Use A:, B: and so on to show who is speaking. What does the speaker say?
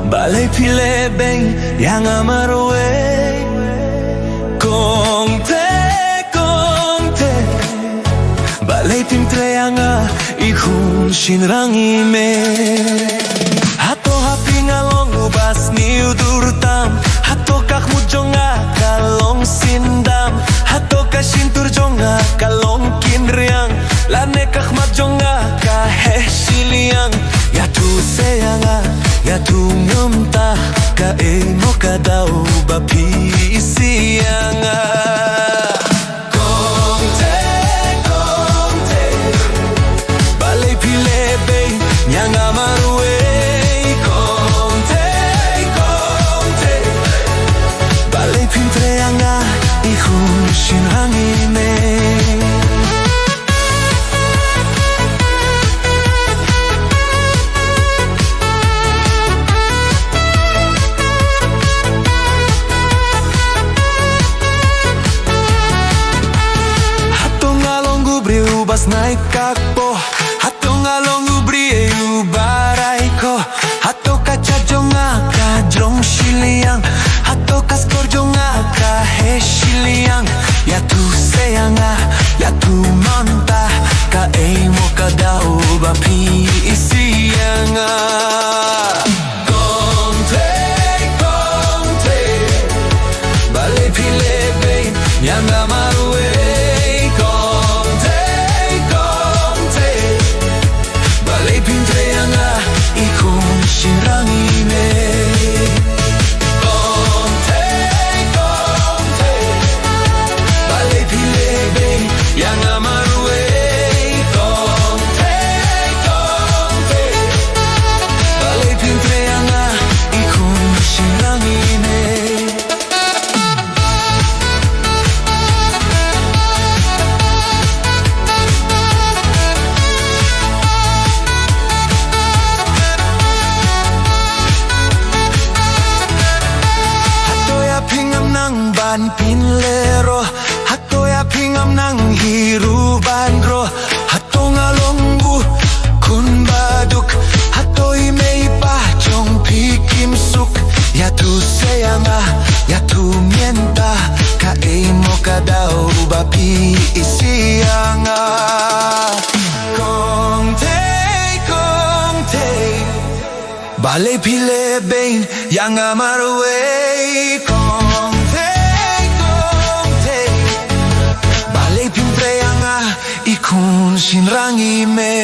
A: Balay pilebeng yang amarwe Kongte, kongte Balay timtre yang ikun shinrangime Hato hapi ngalong ubas ni udurtam Hato kak mujonga kalong sindam Hato kasintur jonga kalong kinriang Lane kak majonga kaheh siliang Ya tu sayanga ya tu nyumta ka emo kadau bapi sianga Kongte, kongte Balay pilebe nyang amarwe Kongte, kongte Balay pintre anga ihun shinhangime Ubas naik kakpo Hato ngalong ubri ubaray ko Hato kaca jonga kajrong siliang Hato kaskor jonga kahe siliang Ya tu sayanga ya tu manta ka emo kadao bapi isianga Kongte, kongte Balay pilebe yang amarwe pinlero hato ya pingam nang hiruban ro hato ngalonggu kun baduk hato imei pa chong pikim suk ya tu sayanga ya tu mienta ka emo kadao bapi isianga Kongte, kongte Balay pilebeng yang amarwe ikun shinrangime